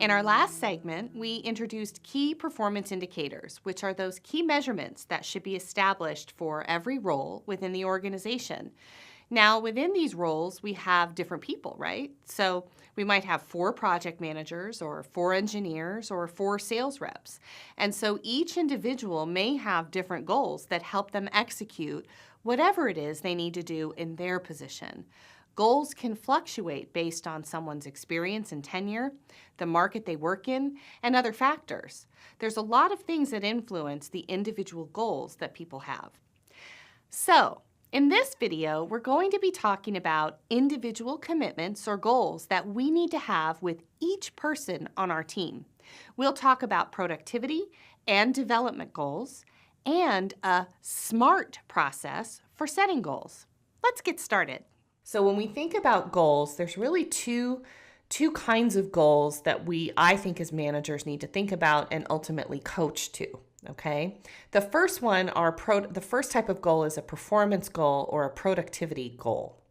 In our last segment, we introduced key performance indicators, which are those key measurements that should be established for every role within the organization. Now, within these roles, we have different people, right? So we might have 4 project managers or 4 engineers or 4 sales reps. And so each individual may have different goals that help them execute whatever it is they need to do in their position. Goals can fluctuate based on someone's experience and tenure, the market they work in, and other factors. There's a lot of things that influence the individual goals that people have. So, in this video, we're going to be talking about individual commitments or goals that we need to have with each person on our team. We'll talk about productivity and development goals and a SMART process for setting goals. Let's get started. So when we think about goals, there's really two kinds of goals that I think as managers need to think about and ultimately coach to. Okay, the first type of goal is a performance goal or a productivity goal.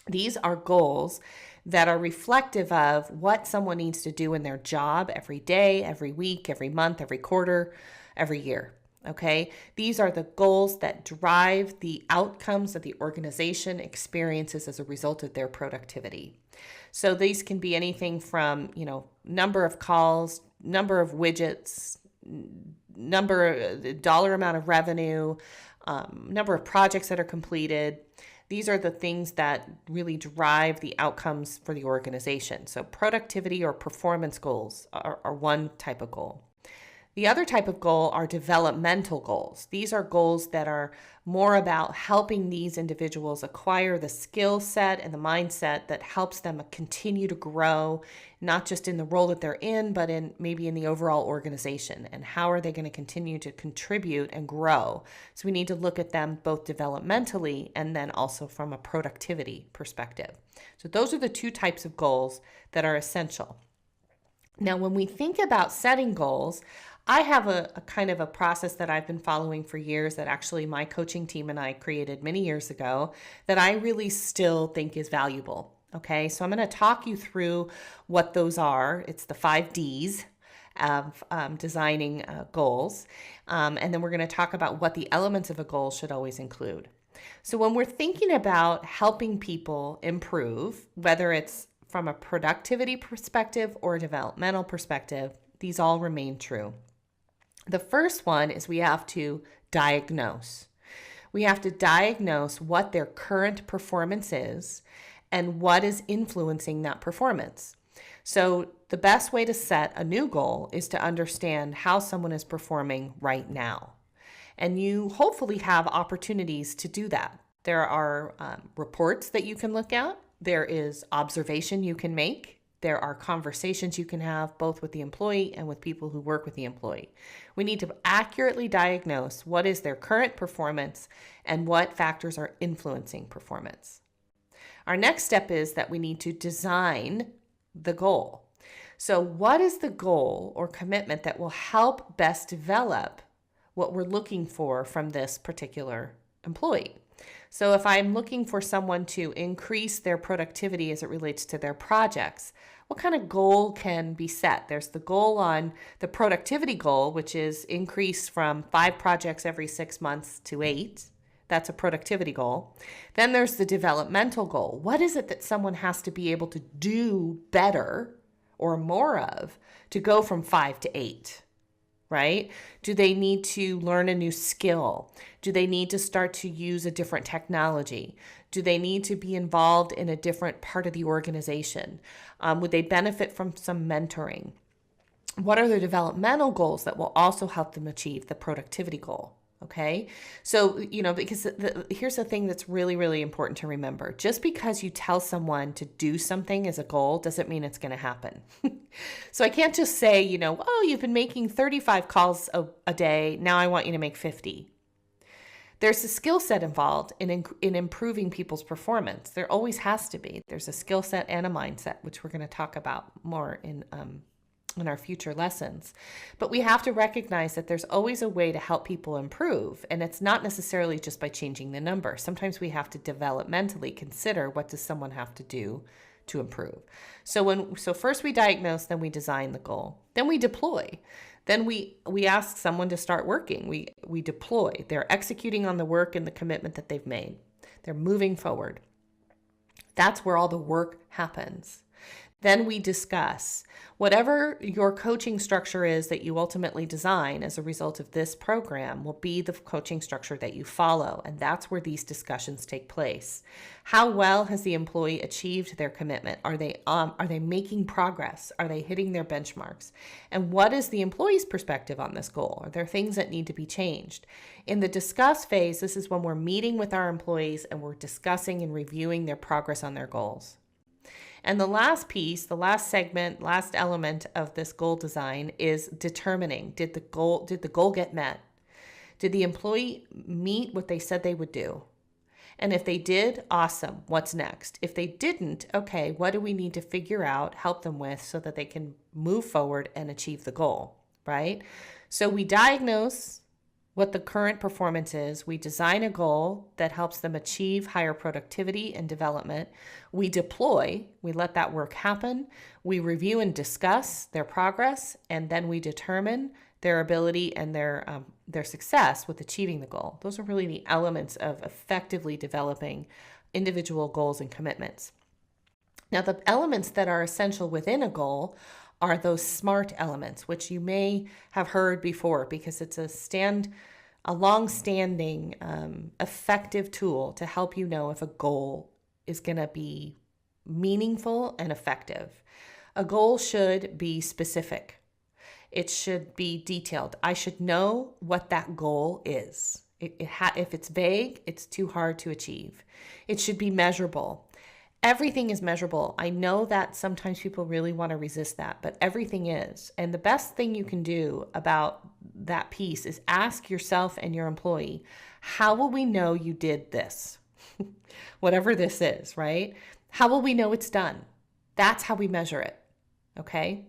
These are goals that are reflective of what someone needs to do in their job every day, every week, every month, every quarter, every year. Okay, these are the goals that drive the outcomes that the organization experiences as a result of their productivity. So these can be anything from, number of calls, number of widgets, dollar amount of revenue, number of projects that are completed. These are the things that really drive the outcomes for the organization. So productivity or performance goals are one type of goal. The other type of goal are developmental goals. These are goals that are more about helping these individuals acquire the skill set and the mindset that helps them continue to grow, not just in the role that they're in, but maybe in the overall organization. And how are they going to continue to contribute and grow? So we need to look at them both developmentally and then also from a productivity perspective. So those are the two types of goals that are essential. Now, when we think about setting goals, I have a kind of a process that I've been following for years that actually my coaching team and I created many years ago that I really still think is valuable. Okay, so I'm going to talk you through what those are. It's the 5 Ds of designing goals. And then we're going to talk about what the elements of a goal should always include. So when we're thinking about helping people improve, whether it's from a productivity perspective or a developmental perspective, these all remain true. The first one is we have to diagnose. We have to diagnose what their current performance is and what is influencing that performance. So the best way to set a new goal is to understand how someone is performing right now. And you hopefully have opportunities to do that. There are reports that you can look at. There is observation you can make. There are conversations you can have both with the employee and with people who work with the employee. We need to accurately diagnose what is their current performance and what factors are influencing performance. Our next step is that we need to design the goal. So what is the goal or commitment that will help best develop what we're looking for from this particular employee? So if I'm looking for someone to increase their productivity as it relates to their projects, what kind of goal can be set? There's the goal on the productivity goal, which is increase from 5 projects every 6 months to 8. That's a productivity goal. Then there's the developmental goal. What is it that someone has to be able to do better or more of to go from 5 to 8? Right? Do they need to learn a new skill? Do they need to start to use a different technology? Do they need to be involved in a different part of the organization? Would they benefit from some mentoring? What are their developmental goals that will also help them achieve the productivity goal? Okay, so, because here's the thing that's really, really important to remember. Just because you tell someone to do something as a goal doesn't mean it's going to happen. So I can't just say, you've been making 35 calls a day. Now I want you to make 50. There's a skill set involved in improving people's performance. There always has to be. There's a skill set and a mindset, which we're going to talk about more in our future lessons. But we have to recognize that there's always a way to help people improve. And it's not necessarily just by changing the number. Sometimes we have to developmentally consider what does someone have to do to improve. So first we diagnose, then we design the goal, then we deploy. Then we ask someone to start working. We deploy. They're executing on the work and the commitment that they've made. They're moving forward. That's where all the work happens. Then we discuss whatever your coaching structure is that you ultimately design as a result of this program will be the coaching structure that you follow. And that's where these discussions take place. How well has the employee achieved their commitment? Are they making progress? Are they hitting their benchmarks? And what is the employee's perspective on this goal? Are there things that need to be changed? In the discuss phase, this is when we're meeting with our employees and we're discussing and reviewing their progress on their goals. And the last piece, the last segment, last element of this goal design is determining, did the goal get met? Did the employee meet what they said they would do? And if they did, awesome. What's next? If they didn't, okay, what do we need to figure out, help them with so that they can move forward and achieve the goal, right? So we diagnose what the current performance is. We design a goal that helps them achieve higher productivity and development. We deploy, we let that work happen. We review and discuss their progress, and then we determine their ability and their success with achieving the goal. Those are really the elements of effectively developing individual goals and commitments. Now, the elements that are essential within a goal are those SMART elements, which you may have heard before because it's a long-standing, effective tool to help you know if a goal is going to be meaningful and effective. A goal should be specific. It should be detailed. I should know what that goal is. If it's vague, it's too hard to achieve. It should be measurable. Everything is measurable. I know that sometimes people really want to resist that, but everything is. And the best thing you can do about that piece is ask yourself and your employee, how will we know you did this? Whatever this is, right? How will we know it's done? That's how we measure it, okay?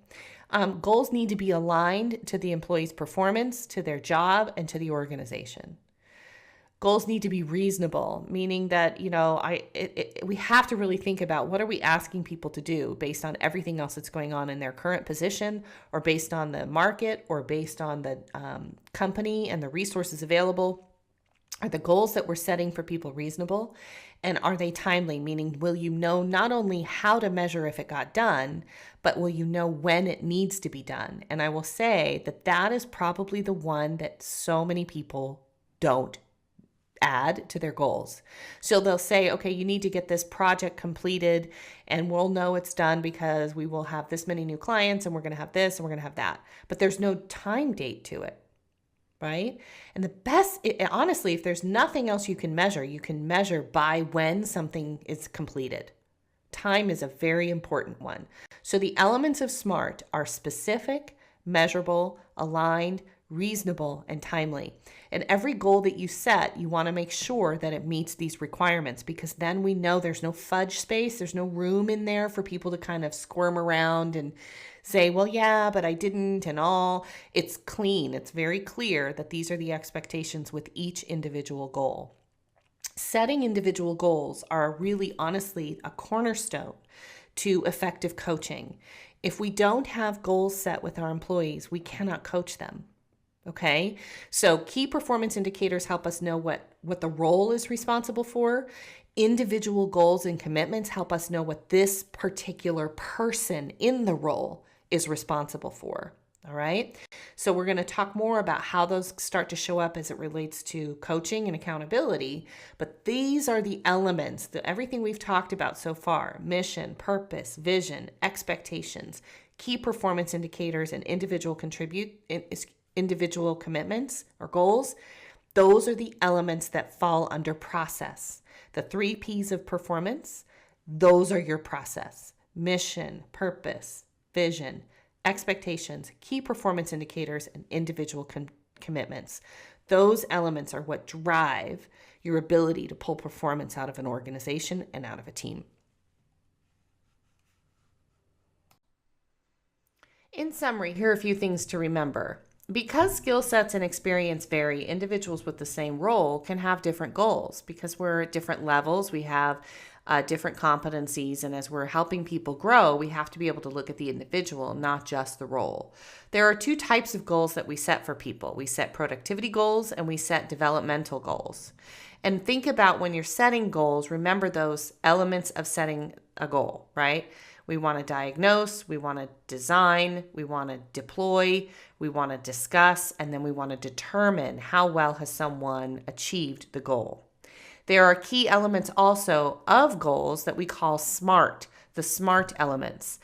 Goals need to be aligned to the employee's performance, to their job, and to the organization. Goals need to be reasonable, meaning that, we have to really think about what are we asking people to do based on everything else that's going on in their current position, or based on the market, or based on the company and the resources available. Are the goals that we're setting for people reasonable? And are they timely? Meaning, will you know not only how to measure if it got done, but will you know when it needs to be done? And I will say that is probably the one that so many people don't add to their goals. So they'll say, okay, you need to get this project completed and we'll know it's done because we will have this many new clients and we're going to have this and we're going to have that. But there's no time date to it, right? And the best, honestly, if there's nothing else you can measure by when something is completed. Time is a very important one. So the elements of SMART are specific, measurable, aligned, reasonable, and timely. And every goal that you set, you want to make sure that it meets these requirements, because then we know there's no fudge space. There's no room in there for people to kind of squirm around and say, well, yeah, but I didn't and all. It's clean. It's very clear that these are the expectations with each individual goal. Setting individual goals are really, honestly, a cornerstone to effective coaching. If we don't have goals set with our employees, we cannot coach them. Okay, so key performance indicators help us know what the role is responsible for. Individual goals and commitments help us know what this particular person in the role is responsible for. All right, so we're going to talk more about how those start to show up as it relates to coaching and accountability. But these are the elements, everything we've talked about so far: mission, purpose, vision, expectations, key performance indicators, and individual commitments or goals. Those are the elements that fall under process. The 3 P's of performance, those are your process: mission, purpose, vision, expectations, key performance indicators, and individual commitments. Those elements are what drive your ability to pull performance out of an organization and out of a team. In summary, here are a few things to remember. Because skill sets and experience vary, individuals with the same role can have different goals because we're at different levels. We have different competencies. And as we're helping people grow, we have to be able to look at the individual, not just the role. There are two types of goals that we set for people. We set productivity goals and we set developmental goals. And think about when you're setting goals, remember those elements of setting a goal, right? We want to diagnose, we want to design, we want to deploy, we want to discuss, and then we want to determine how well has someone achieved the goal. There are key elements also of goals that we call SMART, the SMART elements.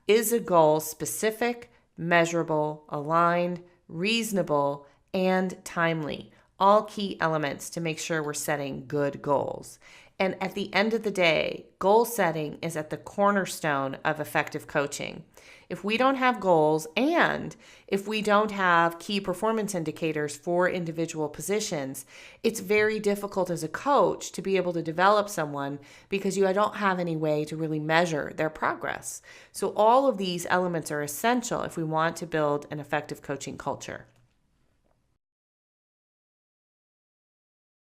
Is a goal specific, measurable, aligned, reasonable, and timely? All key elements to make sure we're setting good goals. And at the end of the day, goal setting is at the cornerstone of effective coaching. If we don't have goals and if we don't have key performance indicators for individual positions, it's very difficult as a coach to be able to develop someone because you don't have any way to really measure their progress. So all of these elements are essential if we want to build an effective coaching culture.